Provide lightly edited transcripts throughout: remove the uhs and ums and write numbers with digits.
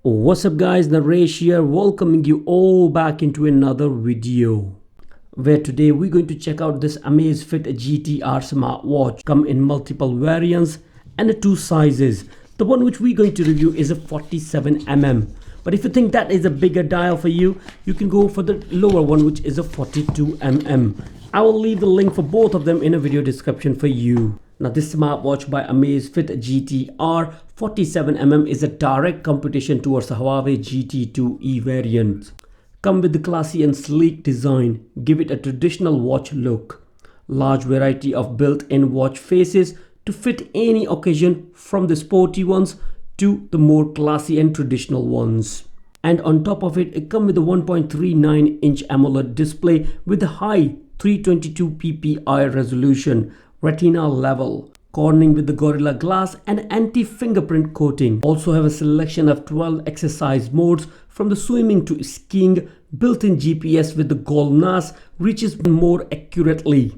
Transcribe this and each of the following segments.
What's up guys, Naresh here, welcoming you all back into another video where today we're going to check out this AMAZFIT GTR smartwatch. Come in multiple variants and two sizes. The one which we're going to review is a 47mm, but if you think that is a bigger dial for you, you can go for the lower one, which is a 42mm. I will leave the link for both of them in a video description for you. Now this smartwatch by AMAZFIT GTR 47mm is a direct competition towards the Huawei GT2 E variant. Come with the classy and sleek design, give it a traditional watch look. Large variety of built-in watch faces to fit any occasion, from the sporty ones to the more classy and traditional ones. And on top of it, it comes with a 1.39-inch AMOLED display with a high 322 ppi resolution, retina level, cornering with the Gorilla Glass and anti-fingerprint coating. Also have a selection of 12 exercise modes, from the swimming to skiing. Built-in GPS with the GLONASS reaches more accurately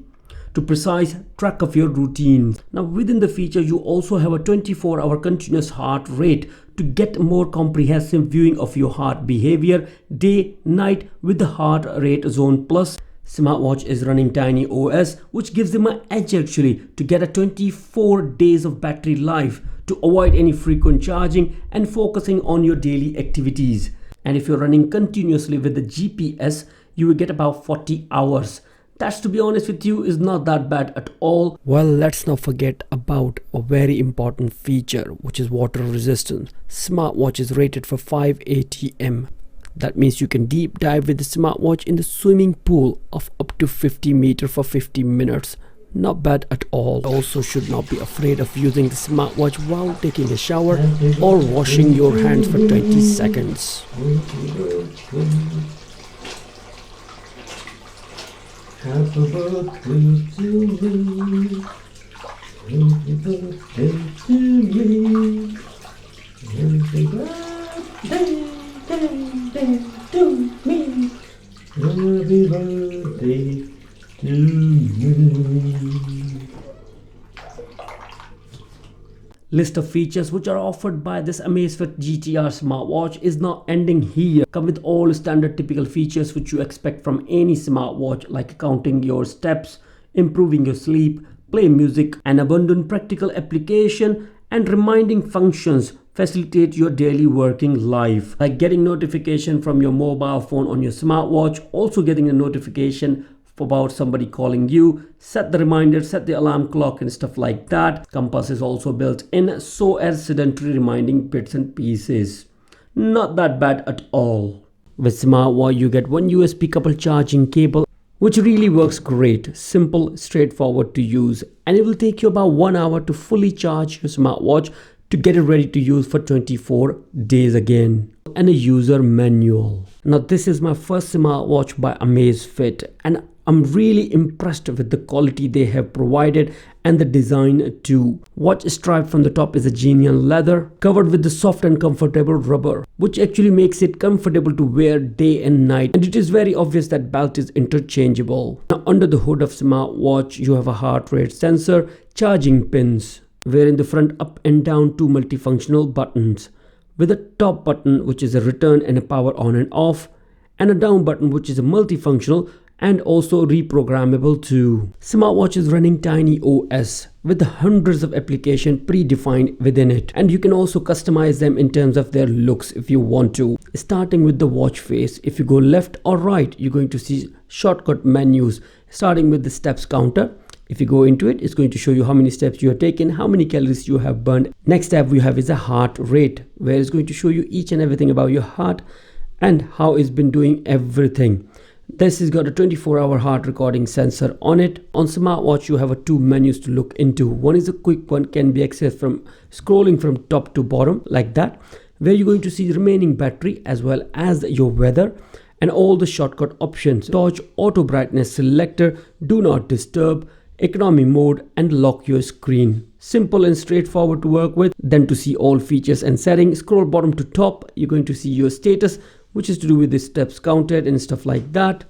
to precise track of your routine. Now within the feature, you also have a 24-hour continuous heart rate to get more comprehensive viewing of your heart behavior day, night with the heart rate zone plus. Smartwatch is running Tiny OS, which gives them an edge actually to get a 24 days of battery life to avoid any frequent charging and focusing on your daily activities. And if you're running continuously with the GPS, you will get about 40 hours. That's, to be honest with you, is not that bad at all. Well, let's not forget about a very important feature, which is water resistance. Smartwatch is rated for 5 ATM. That means you can deep dive with the smartwatch in the swimming pool of up to 50 meters for 50 minutes. Not bad at all. Also should not be afraid of using the smartwatch while taking a shower or washing your hands for 20 seconds. Happy birthday to me. Happy birthday to me. Happy birthday. To me. Happy birthday to me. List of features which are offered by this AMAZFIT GTR smartwatch is not ending here. Come with all standard typical features which you expect from any smartwatch, like counting your steps, improving your sleep, play music, an abundant practical application, and reminding functions facilitate your daily working life, like getting notification from your mobile phone on your smartwatch, also getting a notification about somebody calling you, set the reminder, set the alarm clock and stuff like that. Compass is also built in, so as sedentary reminding bits and pieces. Not that bad at all. With smartwatch you get one USB couple charging cable, which really works great, simple, straightforward to use, and it will take you about 1 hour to fully charge your smartwatch to get it ready to use for 24 days again. And a user manual. Now this is my first smartwatch by AMAZFIT, and I'm really impressed with the quality they have provided and the design too. Watch stripe from the top is a genuine leather covered with the soft and comfortable rubber, which actually makes it comfortable to wear day and night, and it is very obvious that belt is interchangeable. Now under the hood of smartwatch you have a heart rate sensor, charging pins, where in the front up and down two multifunctional buttons, with a top button which is a return and a power on and off, and a down button which is a multifunctional and also reprogrammable too. Smartwatch is running Tiny OS with hundreds of applications predefined within it, and you can also customize them in terms of their looks if you want to. Starting with the watch face, if you go left or right, you're going to see shortcut menus, starting with the steps counter. If you go into it, it's going to show you how many steps you have taken, how many calories you have burned. Next tab we have is a heart rate, where it's going to show you each and everything about your heart and how it's been doing everything. This has got a 24-hour heart recording sensor on it. On smartwatch you have two menus to look into. One is a quick one, can be accessed from scrolling from top to bottom like that, where you're going to see the remaining battery as well as your weather and all the shortcut options. Torch, auto brightness selector, do not disturb, economy mode, and lock your screen. Simple and straightforward to work with. Then to see all features and settings, scroll bottom to top, you're going to see your status, which is to do with the steps counted and stuff like that.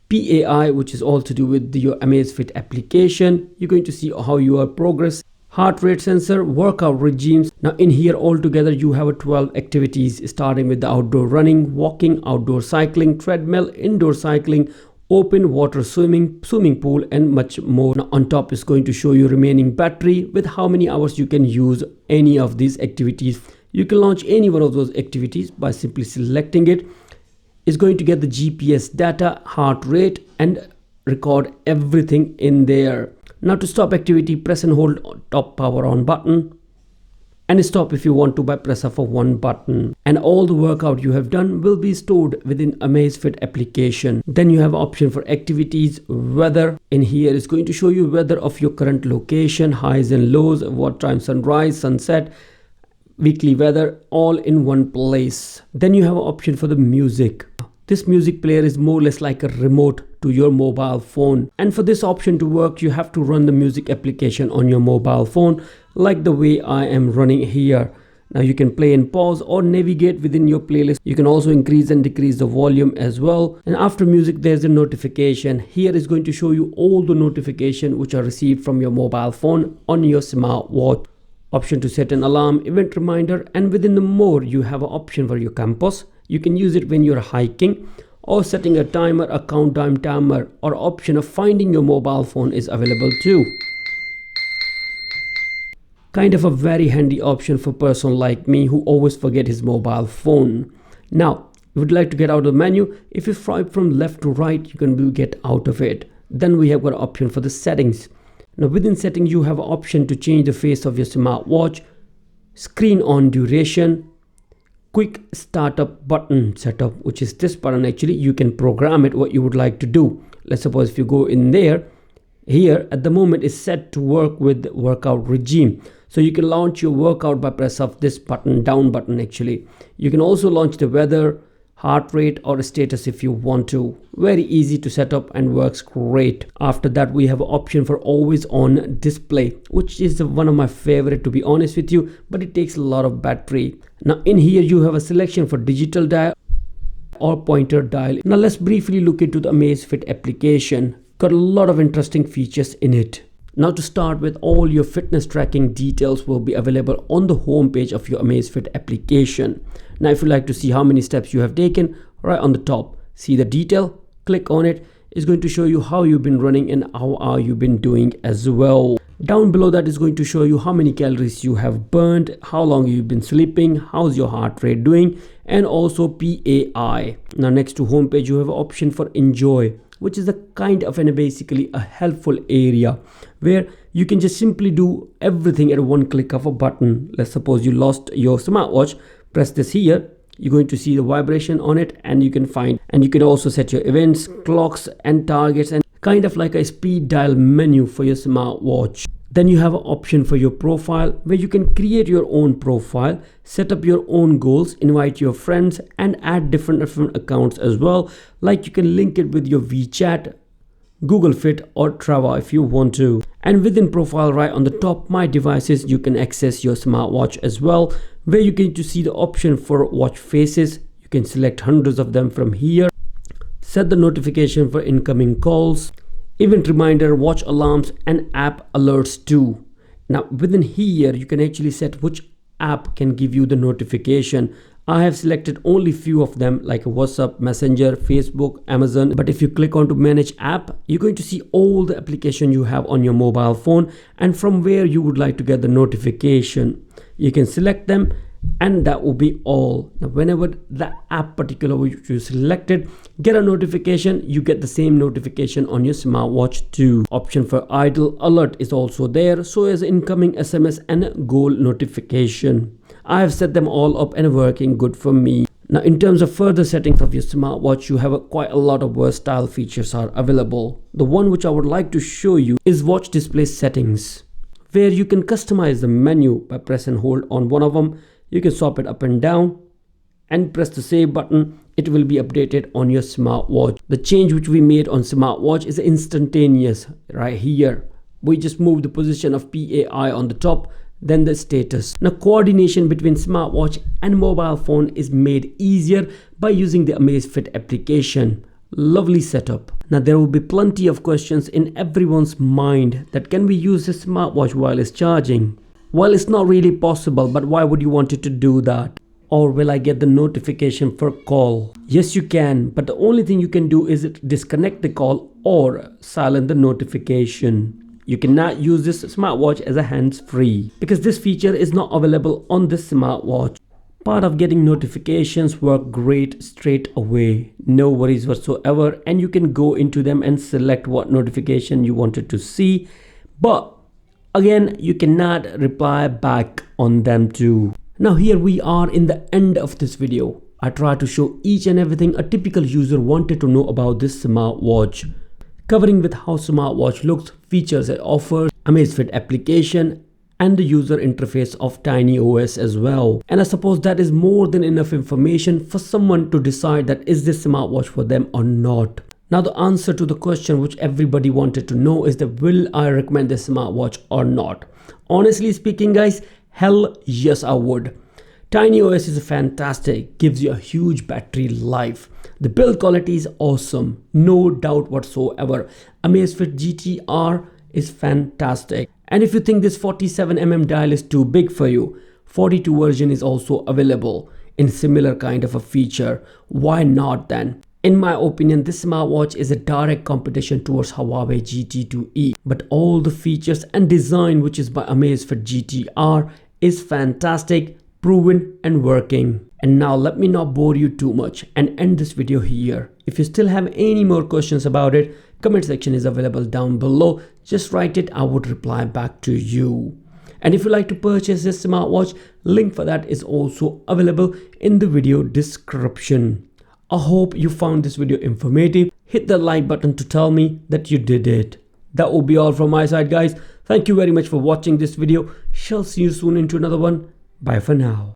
PAI, which is all to do with your AMAZFIT application. You're going to see how your progress, heart rate sensor, workout regimes. Now in here altogether you have 12 activities, starting with the outdoor running, walking, outdoor cycling, treadmill, indoor cycling, open water swimming, swimming pool, and much more. Now on top is going to show you remaining battery with how many hours you can use any of these activities. You can launch any one of those activities by simply selecting it. It's going to get the GPS data, heart rate, and record everything in there. Now to stop activity, press and hold top power on button, and stop if you want to by press of one button, and all the workout you have done will be stored within AMAZFIT application. Then you have option for activities, weather. In here is going to show you weather of your current location, highs and lows, what time sunrise, sunset, weekly weather, all in one place. Then you have an option for the music. This music player is more or less like a remote to your mobile phone, and for this option to work you have to run the music application on your mobile phone like the way I am running here. Now you can play and pause or navigate within your playlist. You can also increase and decrease the volume as well. And after music there's a notification. Here is going to show you all the notifications which are received from your mobile phone on your smartwatch. Option to set an alarm, event reminder, and within the more you have an option for your compass. You can use it when you're hiking or setting a timer, a countdown timer, or option of finding your mobile phone is available too. Kind of a very handy option for a person like me who always forget his mobile phone. Now, if you would like to get out of the menu, if you swipe from left to right, you can get out of it. Then we have got an option for the settings. Now within settings, you have an option to change the face of your smartwatch, screen on duration, quick startup button setup, which is this button. Actually you can program it what you would like to do. Let's suppose if you go in there, here at the moment is set to work with workout regime, so you can launch your workout by press of this button, down button. Actually you can also launch the weather, heart rate, or status if you want to. Very easy to set up and works great. After that we have an option for always on display, which is one of my favorite to be honest with you, but it takes a lot of battery. Now in here you have a selection for digital dial or pointer dial. Now let's briefly look into the AMAZFIT application. Got a lot of interesting features in it. Now to start with, all your fitness tracking details will be available on the home page of your AMAZFIT application. Now if you like to see how many steps you have taken, right on the top, see the detail, click on it. It's going to show you how you've been running and how are you been doing as well. Down below that is going to show you how many calories you have burned, how long you've been sleeping, how's your heart rate doing, and also PAI. Now next to home page you have an option for enjoy, which is a kind of basically a helpful area where you can just simply do everything at one click of a button. Let's suppose you lost your smartwatch, press this here, you're going to see the vibration on it, and you can find, and you can also set your events, clocks, and targets, and kind of like a speed dial menu for your smartwatch. Then you have an option for your profile where you can create your own profile, set up your own goals, invite your friends, and add different accounts as well. Like you can link it with your WeChat, Google Fit, or Trava if you want to. And within profile right on the top, my devices, you can access your smartwatch as well, where you get to see the option for watch faces. You can select hundreds of them from here. Set the notification for incoming calls, event reminder, watch alarms, and app alerts too. Now within here you can actually set which app can give you the notification. I have selected only few of them like WhatsApp, Messenger, Facebook, Amazon. But if you click on to manage app, you're going to see all the application you have on your mobile phone and from where you would like to get the notification. You can select them, and that will be all. Now whenever the app particular which you selected get a notification, you get the same notification on your smartwatch too. Option for idle alert is also there, so as incoming SMS and goal notification. I have set them all up and working good for me. Now in terms of further settings of your smartwatch, you have quite a lot of versatile features are available. The one which I would like to show you is watch display settings, where you can customize the menu by press and hold on one of them. You can swap it up and down and press the save button. It will be updated on your smartwatch. The change which we made on smartwatch is instantaneous. Right here we just move the position of PAI on the top, then the status. Now coordination between smartwatch and mobile phone is made easier by using the AMAZFIT application. Lovely setup. Now there will be plenty of questions in everyone's mind that can we use this smartwatch while it's charging? Well, it's not really possible, but why would you want it to do that? Or will I get the notification for call? Yes, you can, but the only thing you can do is disconnect the call or silence the notification. You cannot use this smartwatch as a hands-free because this feature is not available on this smartwatch. Part of getting notifications work great straight away, no worries whatsoever, and you can go into them and select what notification you wanted to see, but again you cannot reply back on them too. Now here we are in the end of this video. I try to show each and everything a typical user wanted to know about this smartwatch, covering with how smartwatch looks, features it offers, AMAZFIT application, and the user interface of TinyOS as well. And I suppose that is more than enough information for someone to decide that is this smartwatch for them or not. Now the answer to the question which everybody wanted to know is that will I recommend this smartwatch or not? Honestly speaking guys, hell yes I would. TinyOS is fantastic, gives you a huge battery life. The build quality is awesome, no doubt whatsoever. AMAZFIT GTR is fantastic. And if you think this 47mm dial is too big for you, 42 version is also available in similar kind of a feature. Why not then? In my opinion, this smartwatch is a direct competition towards Huawei GT2e, but all the features and design which is by AMAZFIT GTR is fantastic, proven and working. And now let me not bore you too much and end this video here. If you still have any more questions about it, comment section is available down below. Just write it, I would reply back to you. And if you like to purchase this smartwatch, link for that is also available in the video description. I hope you found this video informative. Hit the like button to tell me that you did it. That will be all from my side guys. Thank you very much for watching this video. Shall see you soon into another one. Bye for now.